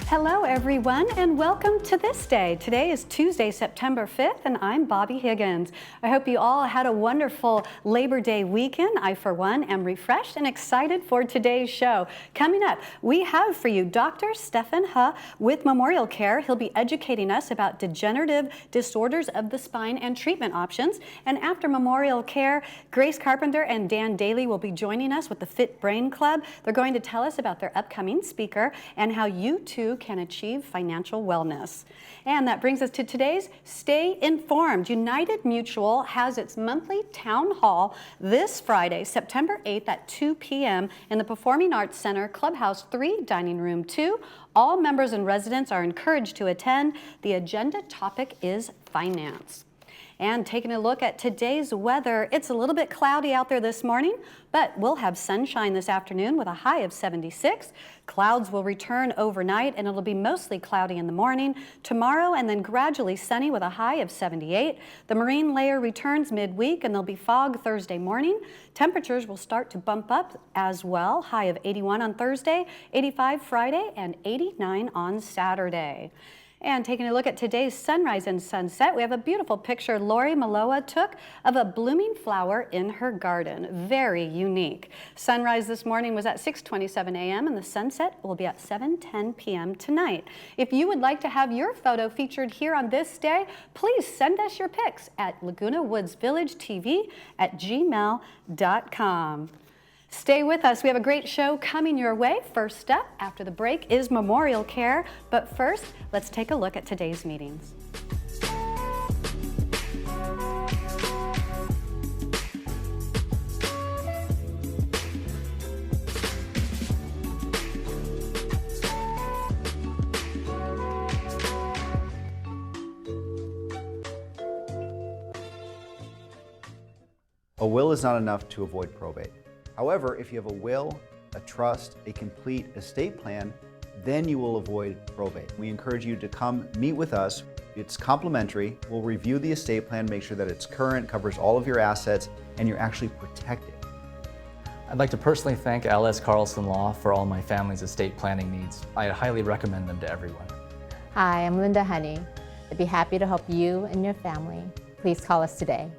Hello everyone and welcome to This Day. Today is Tuesday, September 5th and I'm Bobby Higgins. I hope you all had a wonderful Labor Day weekend. I, for one, am refreshed and excited for today's show. Coming up, we have for you Dr. Stephen He with Memorial Care. He'll be educating us about degenerative disorders of the spine and treatment options. And after Memorial Care, Grace Carpenter and Dan Daly will be joining us with the Fit Brain Club. They're going to tell us about their upcoming speaker and how you too can achieve financial wellness. And that brings us to today's Stay Informed. United Mutual has its monthly town hall this Friday, September 8th at 2 p.m. in the Performing Arts Center, Clubhouse 3, Dining Room 2. All members and residents are encouraged to attend. The agenda topic is finance. And taking a look at today's weather, it's a little bit cloudy out there this morning, but we'll have sunshine this afternoon with a high of 76. Clouds will return overnight and it'll be mostly cloudy in the morning. Tomorrow and then gradually sunny with a high of 78. The marine layer returns midweek and there'll be fog Thursday morning. Temperatures will start to bump up as well. High of 81 on Thursday, 85 Friday, and 89 on Saturday. And taking a look at today's sunrise and sunset, we have a beautiful picture Lori Maloa took of a blooming flower in her garden. Very unique. Sunrise this morning was at 6:27 a.m. and the sunset will be at 7:10 p.m. tonight. If you would like to have your photo featured here on This Day, please send us your pics at Laguna Woods Village TV at gmail.com. Stay with us. We have a great show coming your way. First up, after the break, is Memorial Care. But first, let's take a look at today's meetings. A will is not enough to avoid probate. However, if you have a will, a trust, a complete estate plan, then you will avoid probate. We encourage you to come meet with us. It's complimentary. We'll review the estate plan, make sure that it's current, covers all of your assets, and you're actually protected. I'd like to personally thank L.S. Carlson Law for all my family's estate planning needs. I highly recommend them to everyone. Hi, I'm Linda Honey. I'd be happy to help you and your family. Please call us today.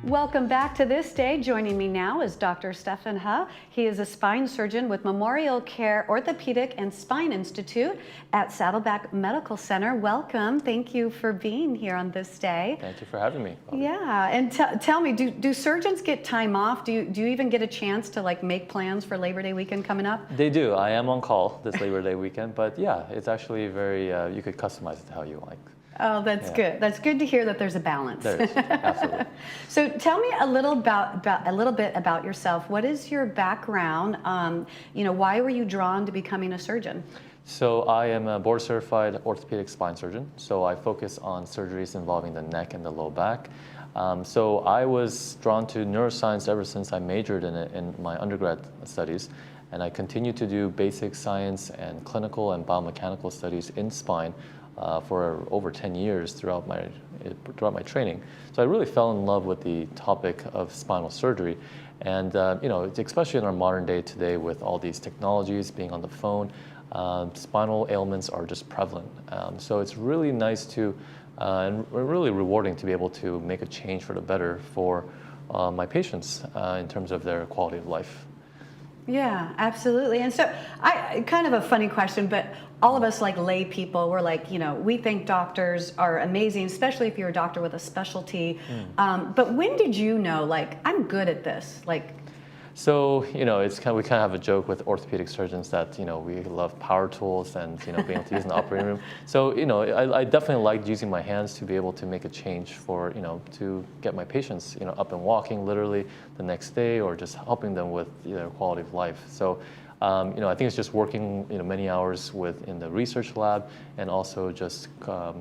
Welcome back to This Day. Joining me now is Dr. Stephen He. He is a spine surgeon with Memorial Care Orthopedic and Spine Institute at Saddleback Medical Center. Welcome. Thank you for being here on This Day. Thank you for having me, Bobby. Yeah, and tell me, do surgeons get time off? Do you even get a chance to make plans for Labor Day weekend coming up? They do. I am on call this Labor Day weekend, but yeah, it's actually very, you could customize it how you like. Oh, that's good. That's good to hear that there's a balance. There is, absolutely. So tell me a little bit about yourself. What is your background? Why were you drawn to becoming a surgeon? So I am a board certified orthopedic spine surgeon. So I focus on surgeries involving the neck and the low back. So I was drawn to neuroscience ever since I majored in it in my undergrad studies. And I continue to do basic science and clinical and biomechanical studies in spine for over 10 years throughout my training. So I really fell in love with the topic of spinal surgery. And especially in our modern day today with all these technologies, being on the phone, spinal ailments are just prevalent. So it's really nice to, and really rewarding to be able to make a change for the better for my patients in terms of their quality of life. Yeah, absolutely. And so kind of a funny question, but all of us lay people, we're we think doctors are amazing, especially if you're a doctor with a specialty. But when did you know, I'm good at this? So, it's we kind of have a joke with orthopedic surgeons that, we love power tools and, being able to use in the operating room. So, I definitely liked using my hands to be able to make a change for, to get my patients, up and walking literally the next day or just helping them with their quality of life. So, I think it's just working, many hours in the research lab and also just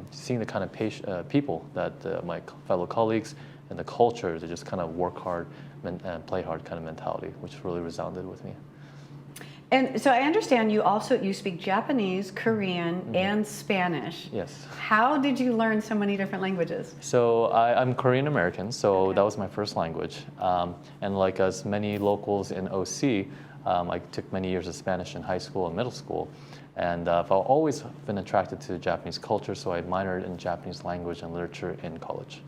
seeing the kind of people that my fellow colleagues and the culture to just kind of work hard and play hard kind of mentality, which really resounded with me. And so I understand you speak Japanese, Korean, and Spanish. Yes. How did you learn so many different languages? So I'm Korean American, so that was my first language. And like as many locals in OC, I took many years of Spanish in high school and middle school. And I've always been attracted to Japanese culture, so I minored in Japanese language and literature in college.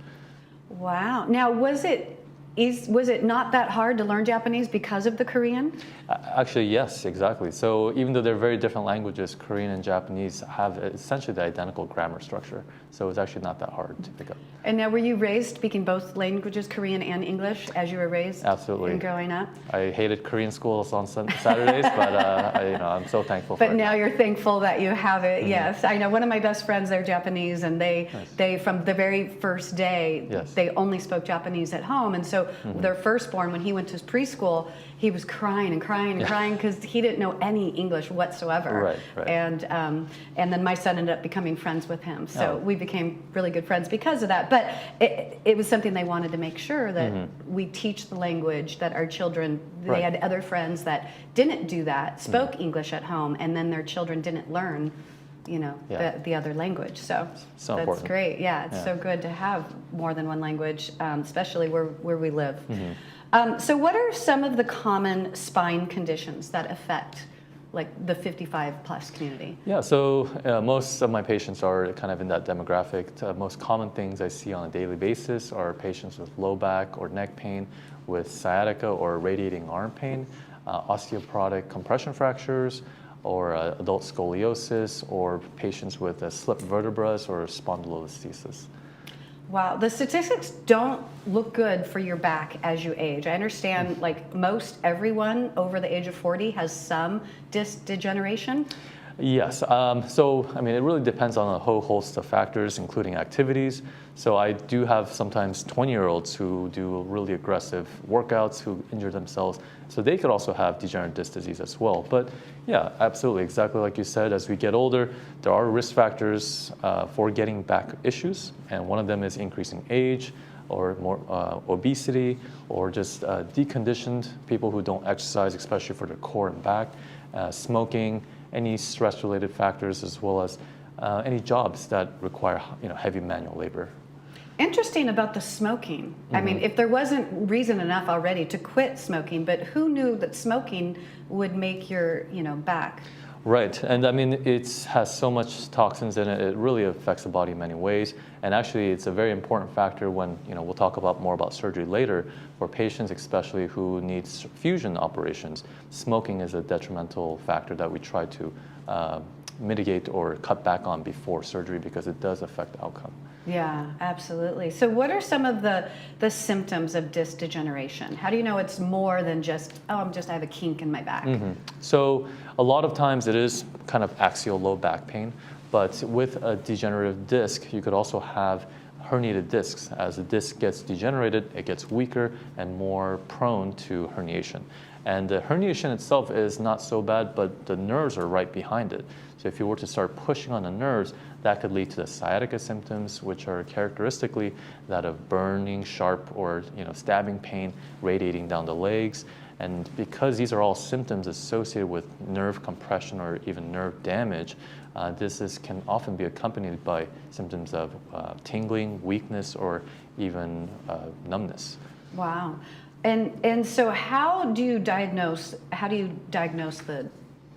Wow. Now, was it not that hard to learn Japanese because of the Korean? Actually, yes, exactly. So even though they're very different languages, Korean and Japanese have essentially the identical grammar structure. So it's actually not that hard to pick up. And now, were you raised speaking both languages, Korean and English, as you were raised? Absolutely. And growing up? I hated Korean schools on Saturdays, but I'm so thankful for it. But now you're thankful that you have it. Yes, I know one of my best friends, they're Japanese, and they from the very first day, they only spoke Japanese at home. And so their firstborn, when he went to preschool, he was crying and crying and crying because he didn't know any English whatsoever. Right. And then my son ended up becoming friends with him. So we became really good friends because of that. But it was something they wanted to make sure that we teach the language, that our children, they had other friends that didn't do that, spoke English at home, and then their children didn't learn the other language. So that's important. great. Yeah, it's so good to have more than one language, especially where we live. So what are some of the common spine conditions that affect like the 55 plus community? Yeah, so most of my patients are kind of in that demographic. Most common things I see on a daily basis are patients with low back or neck pain, with sciatica or radiating arm pain, osteoporotic compression fractures, or adult scoliosis, or patients with slipped vertebrae or spondylolisthesis. Wow, the statistics don't look good for your back as you age. I understand like most everyone over the age of 40 has some disc degeneration. Yes, so I mean it really depends on a whole host of factors, including activities. So I do have sometimes 20-year-olds who do really aggressive workouts who injure themselves. So they could also have degenerative disc disease as well. But yeah, absolutely, exactly like you said, as we get older, there are risk factors for getting back issues. And one of them is increasing age, or more obesity, or just deconditioned people who don't exercise, especially for their core and back, smoking, any stress-related factors, as well as any jobs that require heavy manual labor. Interesting about the smoking. I mean, if there wasn't reason enough already to quit smoking, but who knew that smoking would make your back? Right, and I mean it has so much toxins in it. It really affects the body in many ways, and actually it's a very important factor when we'll talk about more about surgery later. For patients, especially who need fusion operations, smoking is a detrimental factor that we try to mitigate or cut back on before surgery because it does affect the outcome. Yeah, absolutely. So what are some of the symptoms of disc degeneration? How do you know it's more than just, I have a kink in my back? So a lot of times it is kind of axial low back pain, but with a degenerative disc, you could also have herniated discs. As the disc gets degenerated, it gets weaker and more prone to herniation. And the herniation itself is not so bad, but the nerves are right behind it. So if you were to start pushing on the nerves, that could lead to the sciatica symptoms, which are characteristically that of burning, sharp, or stabbing pain radiating down the legs. And because these are all symptoms associated with nerve compression or even nerve damage, this can often be accompanied by symptoms of tingling, weakness, or even numbness. Wow. And so how do you diagnose the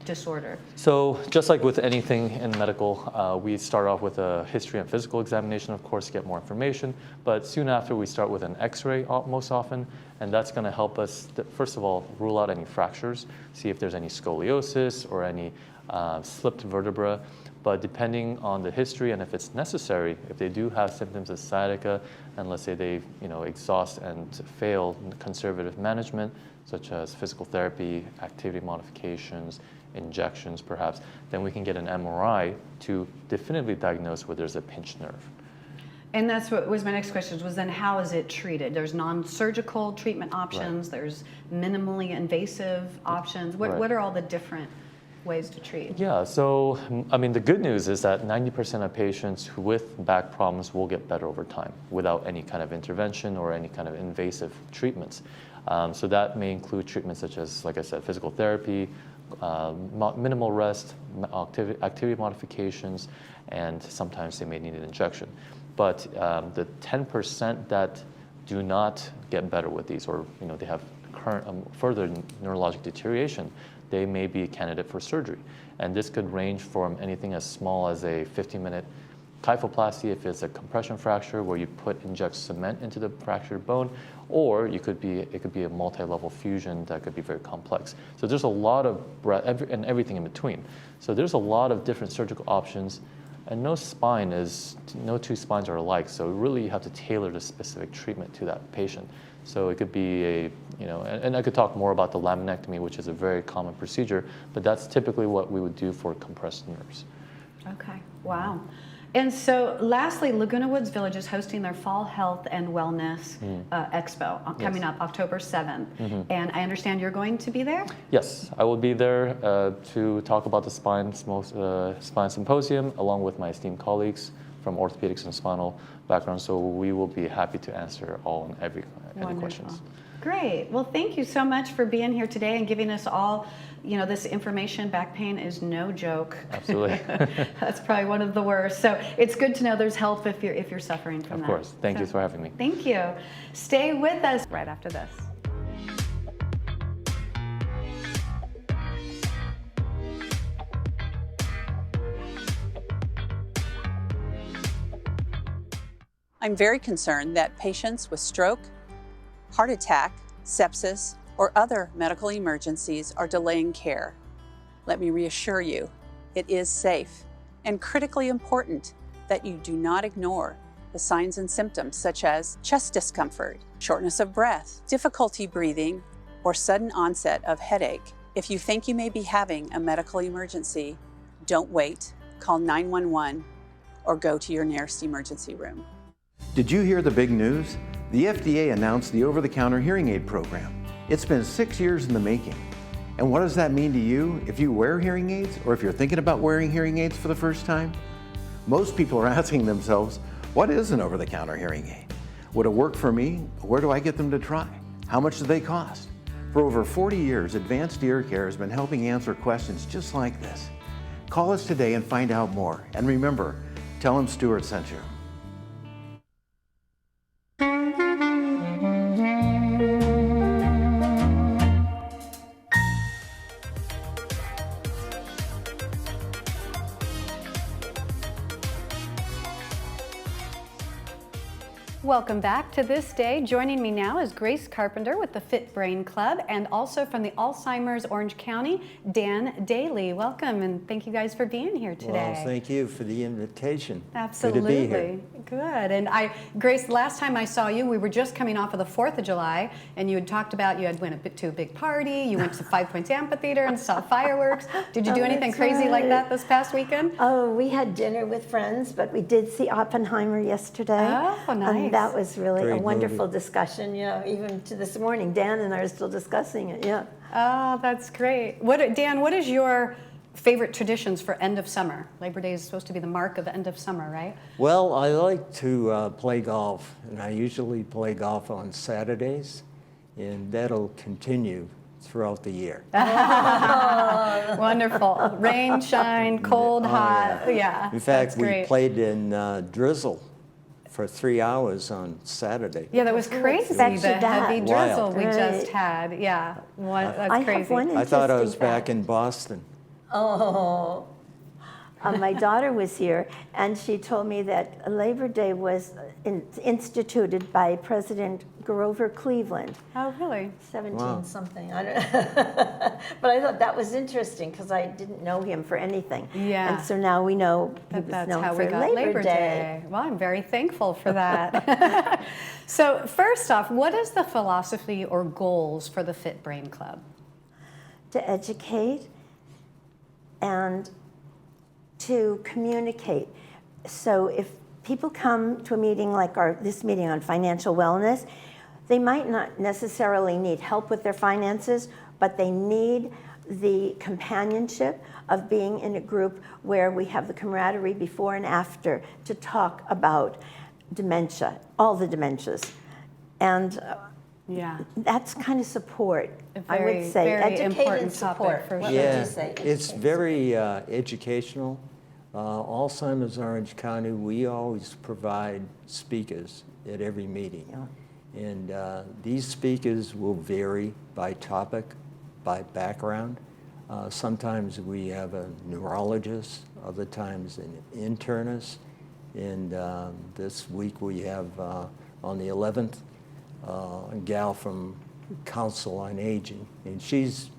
disorder? So just like with anything in medical, we start off with a history and physical examination, of course, to get more information. But soon after, we start with an X-ray most often, and that's going to help us, first of all, rule out any fractures, see if there's any scoliosis or any slipped vertebra. But depending on the history and if it's necessary, if they do have symptoms of sciatica, and let's say they exhaust and fail conservative management, such as physical therapy, activity modifications, injections perhaps, then we can get an MRI to definitively diagnose whether there's a pinched nerve. And that's what was my next question, was then how is it treated? There's non-surgical treatment options, there's minimally invasive options. What are all the different ways to treat? Yeah, so I mean, the good news is that 90% of patients with back problems will get better over time without any kind of intervention or any kind of invasive treatments. So that may include treatments such as, like I said, physical therapy, minimal rest, activity modifications, and sometimes they may need an injection. But the 10% that do not get better with these, or they have further neurologic deterioration, they may be a candidate for surgery. And this could range from anything as small as a 15-minute kyphoplasty if it's a compression fracture where you inject cement into the fractured bone, or it could be a multi-level fusion that could be very complex. So there's a lot of breadth and everything in between. So there's a lot of different surgical options, and no two spines are alike. So really you have to tailor the specific treatment to that patient. So it could be and I could talk more about the laminectomy, which is a very common procedure, but that's typically what we would do for compressed nerves. Okay, wow. And so lastly, Laguna Woods Village is hosting their Fall Health and Wellness Expo coming up October 7th. And I understand you're going to be there? Yes, I will be there to talk about the spine symposium along with my esteemed colleagues from orthopedics and spinal background. So we will be happy to answer all and any questions. Great. Well, thank you so much for being here today and giving us all, this information. Back pain is no joke. Absolutely. That's probably one of the worst. So it's good to know there's help if you're suffering from that. Of course. Thank you for having me. Thank you. Stay with us right after this. I'm very concerned that patients with stroke, heart attack, sepsis, or other medical emergencies are delaying care. Let me reassure you, it is safe and critically important that you do not ignore the signs and symptoms such as chest discomfort, shortness of breath, difficulty breathing, or sudden onset of headache. If you think you may be having a medical emergency, don't wait, call 911 or go to your nearest emergency room. Did you hear the big news? The FDA announced the over-the-counter hearing aid program. It's been 6 years in the making. And what does that mean to you if you wear hearing aids or if you're thinking about wearing hearing aids for the first time? Most people are asking themselves, what is an over-the-counter hearing aid? Would it work for me? Where do I get them to try? How much do they cost? For over 40 years, Advanced Ear Care has been helping answer questions just like this. Call us today and find out more. And remember, tell them Stuart sent you. Welcome back to This Day. Joining me now is Grace Carpenter with the Fit Brain Club, and also from the Alzheimer's Orange County, Dan Daly. Welcome, and thank you guys for being here today. Well, thank you for the invitation. Absolutely. Good to be here. Good. And Grace, last time I saw you, we were just coming off of the 4th of July, and you had talked about you had went to a big party, you went to Five Points Amphitheater and saw fireworks. Did you do anything crazy like that this past weekend? Oh, we had dinner with friends, but we did see Oppenheimer yesterday. Oh, nice. And that was really Great a wonderful movie. discussion, even to this morning. Dan and I are still discussing it, yeah. Oh, that's great. Dan, what is your favorite traditions for end of summer? Labor Day is supposed to be the mark of the end of summer, right? Well, I like to play golf, and I usually play golf on Saturdays, and that'll continue throughout the year. Wonderful. Rain, shine, cold, hot. Yeah. In fact, that's we great. played in drizzle for 3 hours on Saturday. Yeah, that was crazy. expect The you that. heavy drizzle Wild. we Right. just had. Yeah, that's I crazy. have one I thought I was interesting back fact. in Boston. Oh. My daughter was here, and she told me that Labor Day was instituted by President Grover Cleveland. Oh, really? 17 something. I don't but I thought that was interesting because I didn't know him for anything. Yeah. And so now we know he was That's known how for we got Labor Day. Well, I'm very thankful for that. So first off, what is the philosophy or goals for the Fit Brain Club? To educate and to communicate. So if people come to a meeting like this meeting on financial wellness, they might not necessarily need help with their finances, but they need the companionship of being in a group where we have the camaraderie before and after to talk about dementia, all the dementias. And Yeah. that's kind of support, I Very, would say. very Educate important and topic support. for What sure. would Yeah, you say? it's Educate, very educational. Alzheimer's Orange County, we always provide speakers at every meeting. Yeah. And these speakers will vary by topic, by background. Sometimes we have a neurologist, other times an internist. And this week we have, on the 11th, a gal from Council on Aging. And she's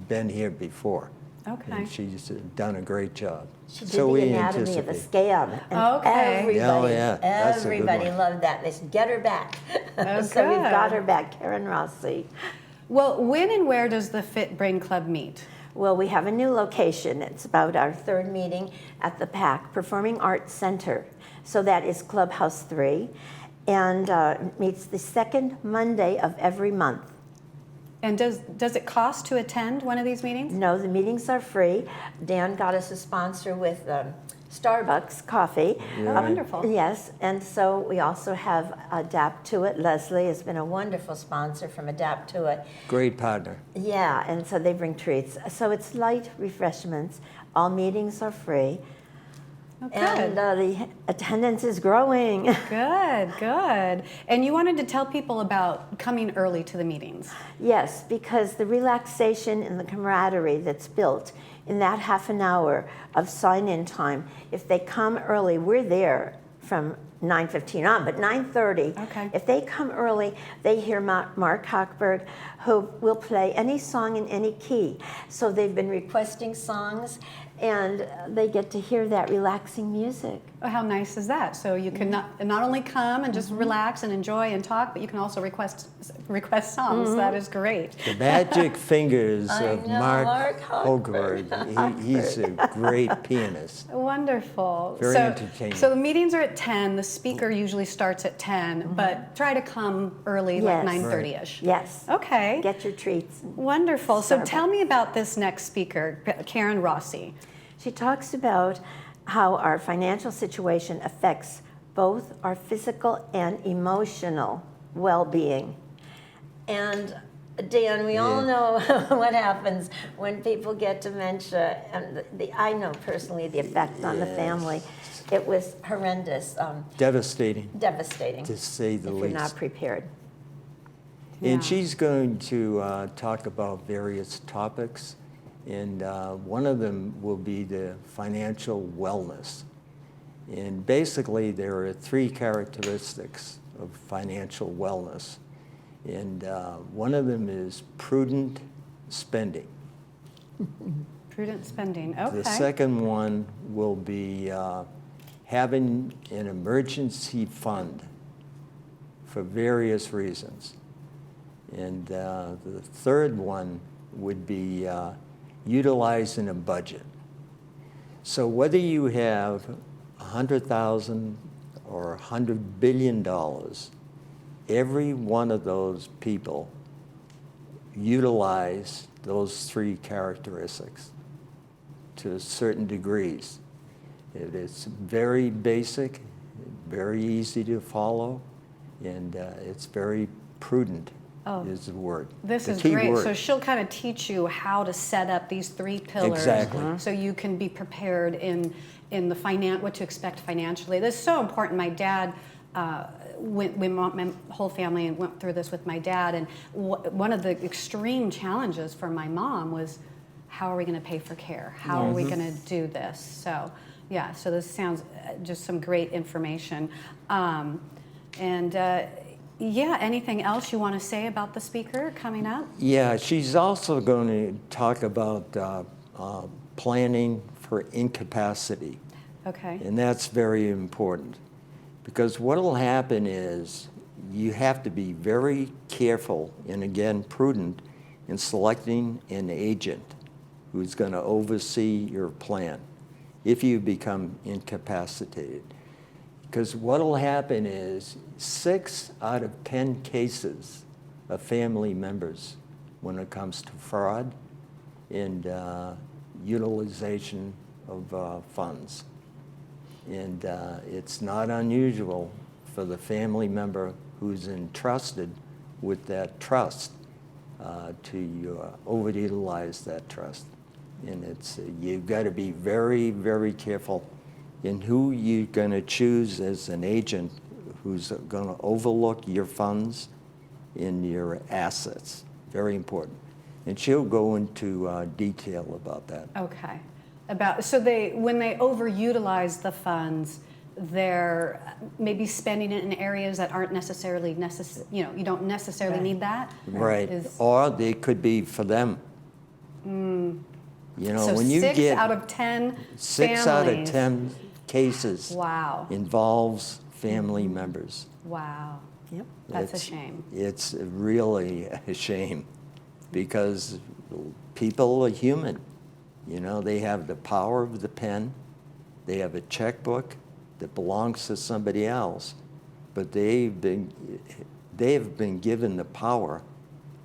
been here before. Okay. And she's done a great job. She did the anatomy of a scab. And Okay. everybody, Oh, yeah, that's a good everybody one. loved that. They said, get her back. Oh, So we've got good. her back, Karen Rossi. Well, when and where does the Fit Brain Club meet? Well, we have a new location. It's about our third meeting at the PAC, Performing Arts Center. So that is Clubhouse 3, and meets the second Monday of every month. And does it cost to attend one of these meetings? No, the meetings are free. Dan got us a sponsor with Starbucks coffee. Oh, wonderful. Yes, and so we also have Adapt to It. Leslie has been a wonderful sponsor from Adapt to It. Great partner. Yeah, and so they bring treats. So it's light refreshments. All meetings are free. Oh, good. And the attendance is growing. Good, good. And you wanted to tell people about coming early to the meetings. Yes, because the relaxation and the camaraderie that's built in that half an hour of sign-in time, if they come early, we're there from 9:15 on, but 9:30. Okay. If they come early, they hear Mark Hochberg, who will play any song in any key. So they've been requesting songs, and they get to hear that relaxing music. Oh, how nice is that? So you can not only come and just relax and enjoy and talk, but you can also request songs. That is great. The magic fingers I of know, Mark Mark Hochberg. He's a great pianist. Wonderful. Very so, entertaining. So the meetings are at 10. The speaker usually starts at 10, but try to come early, like Yes. 9:30ish. Yes. Okay. Get your treats. Wonderful. So Starbucks. tell me about this next speaker, Karen Rossi. She talks about how our financial situation affects both our physical and emotional well-being. And Dan, we all know what happens when people get dementia, and I know personally the effect on the family. It was horrendous, Devastating, devastating, to say the if you're least. not prepared. Yeah. And she's going to talk about various topics, and one of them will be the financial wellness. And basically, there are 3 characteristics of financial wellness. And one of them is prudent spending. Prudent spending. Okay. The second one will be having an emergency fund for various reasons. And the third one would be utilizing a budget. So whether you have $100,000 or $100 billion, every one of those people utilize those 3 characteristics to certain degrees. It is very basic, very easy to follow, and it's very prudent. Oh. Is the word. This the is key great. word. So she'll kind of teach you how to set up these 3 pillars, Exactly. so you can be prepared in the what to expect financially. This is so important. My dad, my whole family went through this with my dad, and one of the extreme challenges for my mom was, how are we going to pay for care? How are we going to do this? So yeah, so this sounds just some great information. Yeah, anything else you want to say about the speaker coming up? Yeah, she's also going to talk about planning for incapacity. Okay. And that's very important, because what will happen is you have to be very careful and, again, prudent in selecting an agent who's going to oversee your plan if you become incapacitated. Because what will happen is 6 out of 10 cases of family members, when it comes to fraud, and utilization of funds. And it's not unusual for the family member who's entrusted with that trust to overutilize that trust. And it's you've got to be very, very careful in who you're going to choose as an agent who's going to overlook your funds and your assets. Very important. And she'll go into detail about that. Okay. So when they overutilize the funds, they're maybe spending it in areas that aren't necessarily you don't necessarily need that. Right. Or they could be for them. You know, So when you get 6 out of 10 6 out of 10 cases Wow. involves family members. Wow. Yep. That's a shame. It's really a shame because people are human. You know, they have the power of the pen. They have a checkbook that belongs to somebody else, but they've been given the power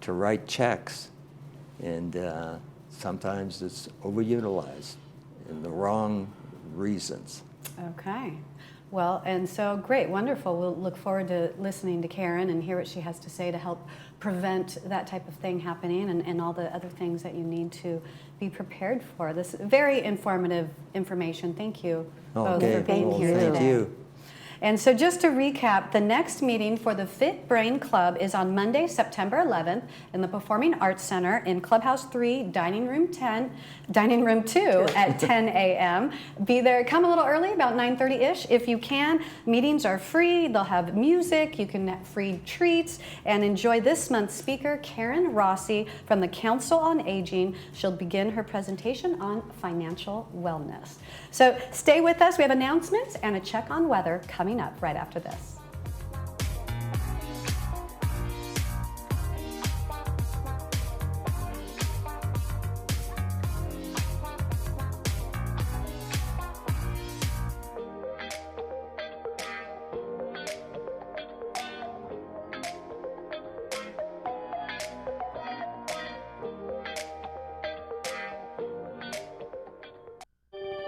to write checks, and sometimes it's overutilized in the wrong reasons. Okay. Well, and so great, wonderful. We'll look forward to listening to Karen and hear what she has to say to help prevent that type of thing happening and all the other things that you need to be prepared for. This is very informative information. Thank you both for being here Thank today. you. And so just to recap, the next meeting for the Fit Brain Club is on Monday, September 11th in the Performing Arts Center in Clubhouse 3, Dining Room 2 at 10 a.m. Be there, come a little early, about 9:30-ish if you can. Meetings are free, they'll have music, you can have free treats, and enjoy this month's speaker, Karen Rossi from the Council on Aging. She'll begin her presentation on financial wellness. So stay with us, we have announcements and a check on weather coming up right after this.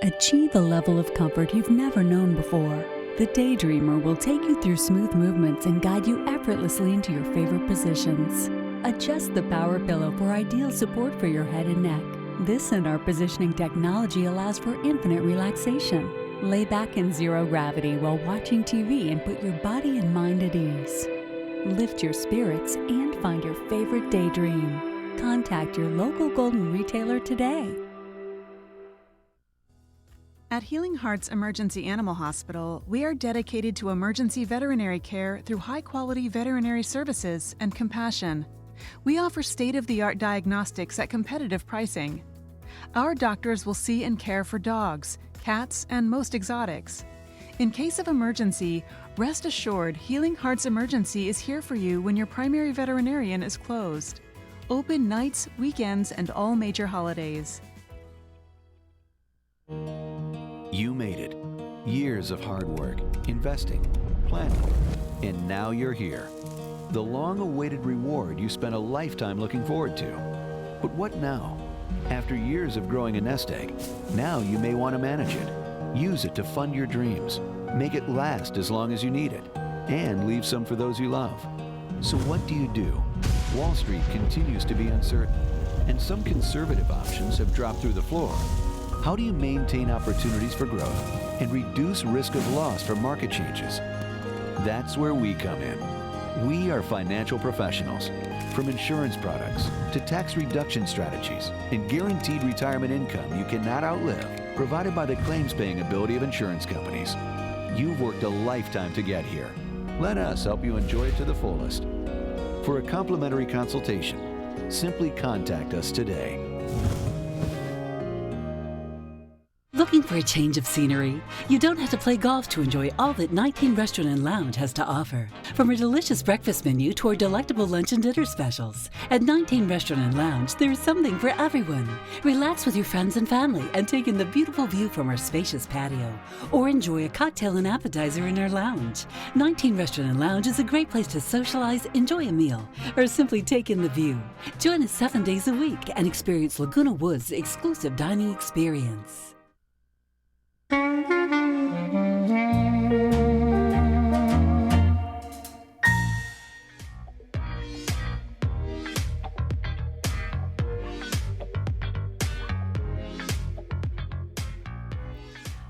Achieve a level of comfort you've never known before. The Daydreamer will take you through smooth movements and guide you effortlessly into your favorite positions. Adjust the power pillow for ideal support for your head and neck. This and our positioning technology allows for infinite relaxation. Lay back in zero gravity while watching TV and put your body and mind at ease. Lift your spirits and find your favorite daydream. Contact your local Golden retailer today. At Healing Hearts Emergency Animal Hospital, we are dedicated to emergency veterinary care through high-quality veterinary services and compassion. We offer state-of-the-art diagnostics at competitive pricing. Our doctors will see and care for dogs, cats, and most exotics. In case of emergency, rest assured Healing Hearts Emergency is here for you when your primary veterinarian is closed. Open nights, weekends, and all major holidays. You made it. Years of hard work, investing, planning, and now you're here. The long-awaited reward you spent a lifetime looking forward to. But what now? After years of growing a nest egg, now you may want to manage it. Use it to fund your dreams. Make it last as long as you need it. And leave some for those you love. So what do? Wall Street continues to be uncertain, and some conservative options have dropped through the floor. How do you maintain opportunities for growth and reduce risk of loss from market changes? That's where we come in. We are financial professionals. From insurance products to tax reduction strategies and guaranteed retirement income you cannot outlive, provided by the claims-paying ability of insurance companies. You've worked a lifetime to get here. Let us help you enjoy it to the fullest. For a complimentary consultation, simply contact us today. The Looking for a change of scenery? You don't have to play golf to enjoy all that 19 Restaurant and Lounge has to offer. From a delicious breakfast menu to our delectable lunch and dinner specials. At 19 Restaurant and Lounge, there is something for everyone. Relax with your friends and family and take in the beautiful view from our spacious patio. Or enjoy a cocktail and appetizer in our lounge. 19 Restaurant and Lounge is a great place to socialize, enjoy a meal, or simply take in the view. Join us 7 days a week and experience Laguna Woods' exclusive dining experience.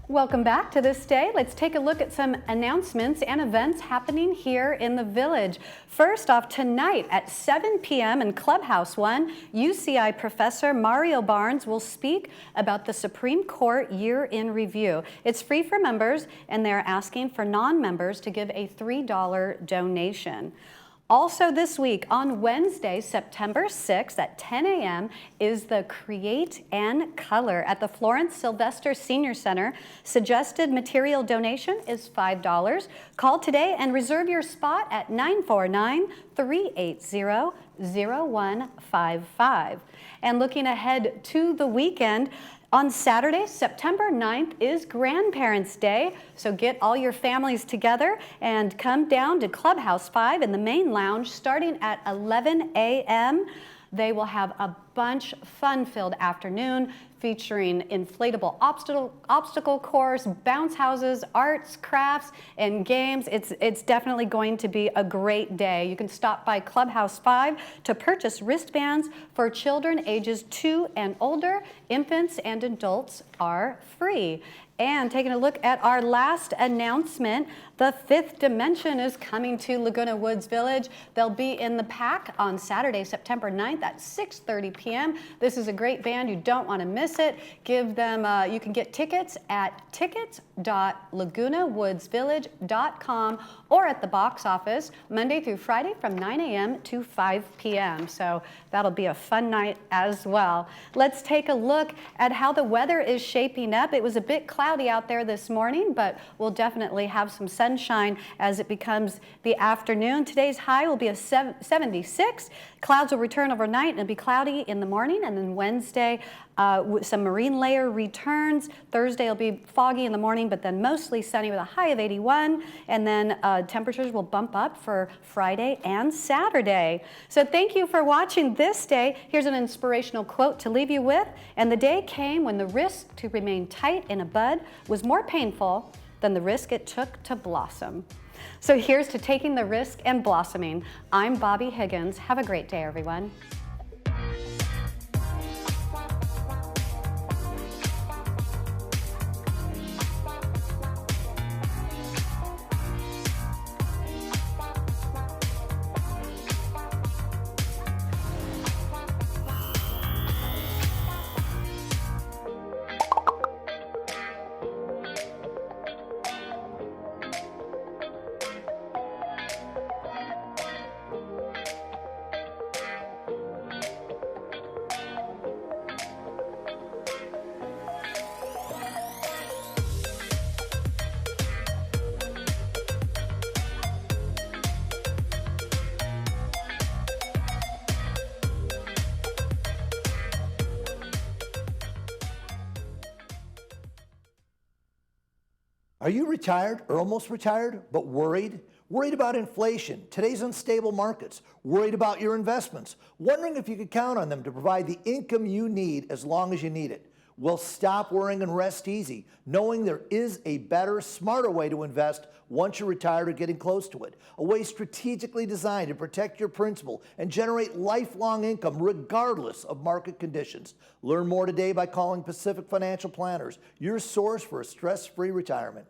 Welcome back to This Day. Let's take a look at some announcements and events happening here in the village. First off, tonight at 7 p.m. in Clubhouse 1, UCI Professor Mario Barnes will speak about the Supreme Court Year in Review. It's free for members, and they're asking for non-members to give a $3 donation. Also this week, on Wednesday, September 6th at 10 a.m. is the Create and Color at the Florence Sylvester Senior Center. Suggested material donation is $5. Call today and reserve your spot at 949-380-0155. And looking ahead to the weekend, on Saturday, September 9th is Grandparents' Day, so get all your families together and come down to Clubhouse 5 in the main lounge starting at 11 a.m. They will have a fun-filled afternoon featuring inflatable obstacle course, bounce houses, arts, crafts, and games. It's definitely going to be a great day. You can stop by Clubhouse 5 to purchase wristbands for children ages 2 and older. Infants and adults are free. And taking a look at our last announcement, the Fifth Dimension is coming to Laguna Woods Village. They'll be in the PAC on Saturday, September 9th at 6:30 p.m. This is a great band. You don't want to miss it. Give them, you can get tickets at tickets.lagunawoodsvillage.com or at the box office Monday through Friday from 9 a.m. to 5 p.m. So that'll be a fun night as well. Let's take a look at how the weather is shaping up. It was a bit cloudy out there this morning, but we'll definitely have some sunshine as it becomes the afternoon. Today's high will be a 76. Clouds will return overnight and it'll be cloudy in the morning, and then Wednesday some marine layer returns. Thursday will be foggy in the morning, but then mostly sunny with a high of 81, and then temperatures will bump up for Friday and Saturday. So thank you for watching This Day. Here's an inspirational quote to leave you with. And the day came when the risk to remain tight in a bud was more painful than the risk it took to blossom. So here's to taking the risk and blossoming. I'm Bobby Higgins. Have a great day, everyone. Are you retired or almost retired, but worried? Worried about inflation, today's unstable markets, worried about your investments, wondering if you could count on them to provide the income you need as long as you need it? Well, stop worrying and rest easy, knowing there is a better, smarter way to invest once you're retired or getting close to it. A way strategically designed to protect your principal and generate lifelong income regardless of market conditions. Learn more today by calling Pacific Financial Planners, your source for a stress-free retirement.